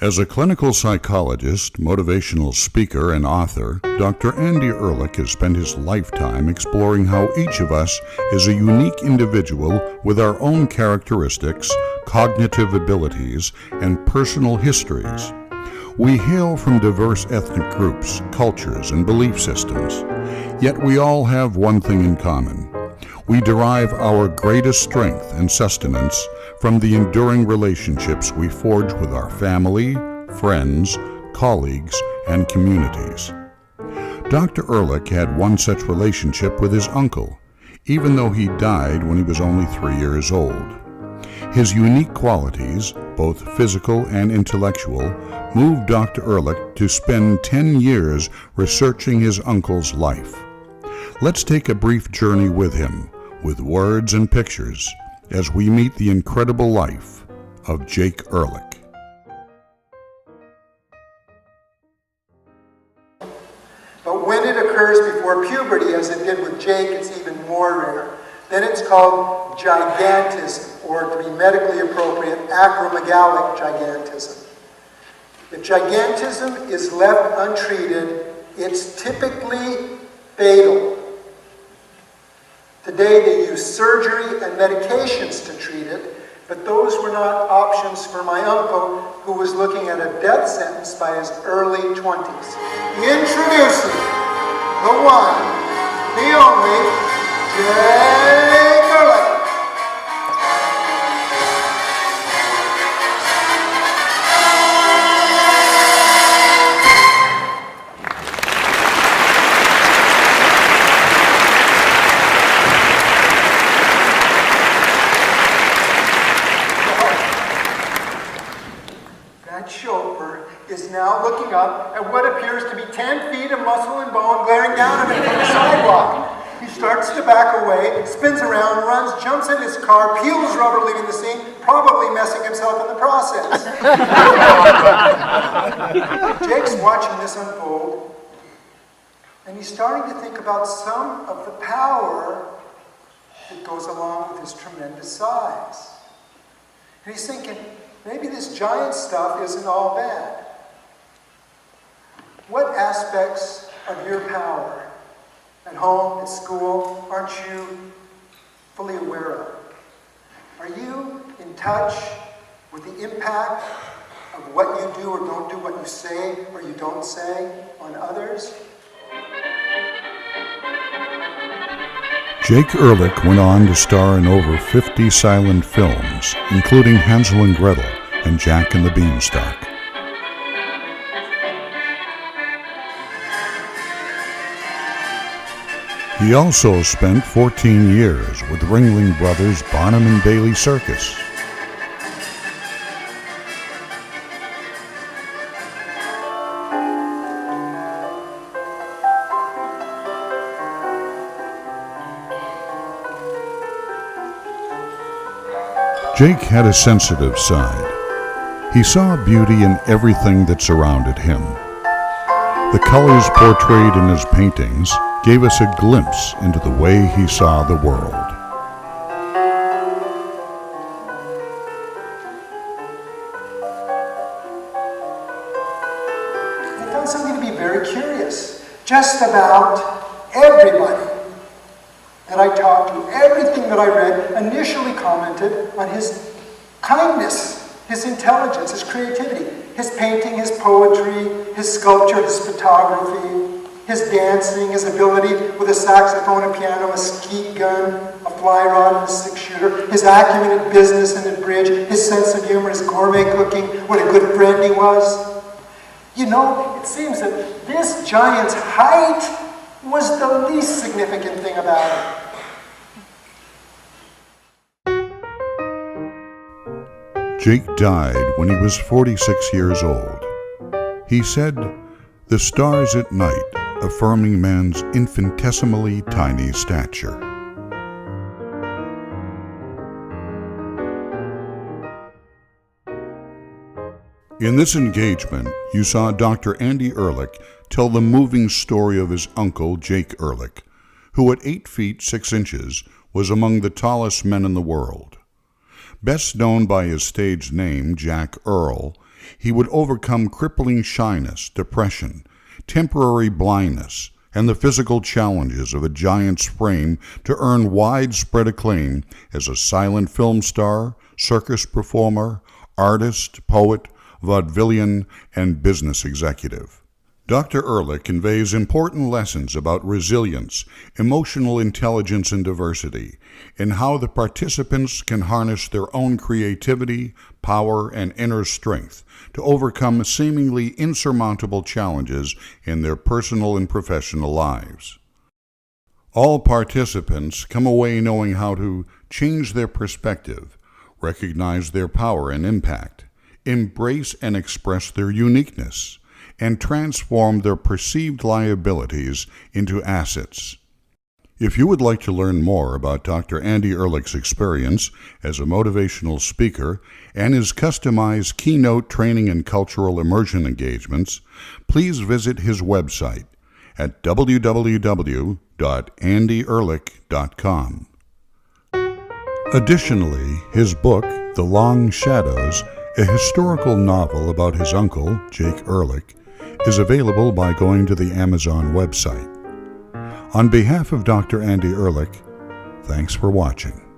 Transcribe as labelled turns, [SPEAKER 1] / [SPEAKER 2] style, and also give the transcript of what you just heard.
[SPEAKER 1] As a clinical psychologist, motivational speaker, and author, Dr. Andy Erlich has spent his lifetime exploring how each of us is a unique individual with our own characteristics, cognitive abilities, and personal histories. We hail from diverse ethnic groups, cultures, and belief systems, yet we all have one thing in common. We derive our greatest strength and sustenance from the enduring relationships we forge with our family, friends, colleagues, and communities. Dr. Erlich had one such relationship with his uncle, even though he died when he was only 3 years old. His unique qualities, both physical and intellectual, moved Dr. Erlich to spend 10 years researching his uncle's life. Let's take a brief journey with him, with words and pictures, as we meet the incredible life of Jake Erlich.
[SPEAKER 2] But when it occurs before puberty, as it did with Jake, it's even more rare. Then it's called gigantism, or to be medically appropriate, acromegalic gigantism. If gigantism is left untreated, it's typically fatal. Today they use surgery and medications to treat it, but those were not options for my uncle, who was looking at a death sentence by his early 20s. Introducing the one, the only, Jake Erlich. Chauffeur is now looking up at what appears to be 10 feet of muscle and bone glaring down at him from the sidewalk. He starts to back away, spins around, runs, jumps in his car, peels rubber, leaving the scene, probably messing himself in the process. Jake's watching this unfold, and he's starting to think about some of the power that goes along with his tremendous size. And he's thinking, maybe this giant stuff isn't all bad. What aspects of your power, at home, at school, aren't you fully aware of? Are you in touch with the impact of what you do or don't do, what you say or you don't say on others?
[SPEAKER 1] Jake Erlich went on to star in over 50 silent films, including Hansel and Gretel and Jack and the Beanstalk. He also spent 14 years with Ringling Brothers' Barnum and Bailey Circus. Jake had a sensitive side. He saw beauty in everything that surrounded him. The colors portrayed in his paintings gave us a glimpse into the way he saw the world.
[SPEAKER 2] I found something to be very curious. Just about everybody that I talked to, everything that I read, initially commented on his kindness, his intelligence, his creativity, his painting, his poetry, his sculpture, his photography, his dancing, his ability with a saxophone, a piano, a skeet gun, a fly rod, and a six-shooter, his acumen at business and at bridge, his sense of humor, his gourmet cooking, what a good friend he was. You know, it seems that this giant's height was the least significant thing about him.
[SPEAKER 1] Jake died when he was 46 years old. He said, "The stars at night, affirming man's infinitesimally tiny stature." In this engagement, you saw Dr. Andy Erlich tell the moving story of his uncle, Jake Erlich, who at 8 feet 6 inches was among the tallest men in the world. Best known by his stage name, Jack Earl, He would overcome crippling shyness, depression, temporary blindness, and the physical challenges of a giant's frame to earn widespread acclaim as a silent film star, circus performer, artist, poet, vaudevillian, and business executive. Dr. Erlich conveys important lessons about resilience, emotional intelligence, and diversity, and how the participants can harness their own creativity, power, and inner strength to overcome seemingly insurmountable challenges in their personal and professional lives. All participants come away knowing how to change their perspective, recognize their power and impact, embrace and express their uniqueness, and transform their perceived liabilities into assets. If you would like to learn more about Dr. Andy Erlich's experience as a motivational speaker and his customized keynote training and cultural immersion engagements, please visit his website at www.andyehrlich.com. Additionally, his book, The Long Shadows, a historical novel about his uncle, Jake Erlich, is available by going to the Amazon website. On behalf of Dr. Andy Erlich, thanks for watching.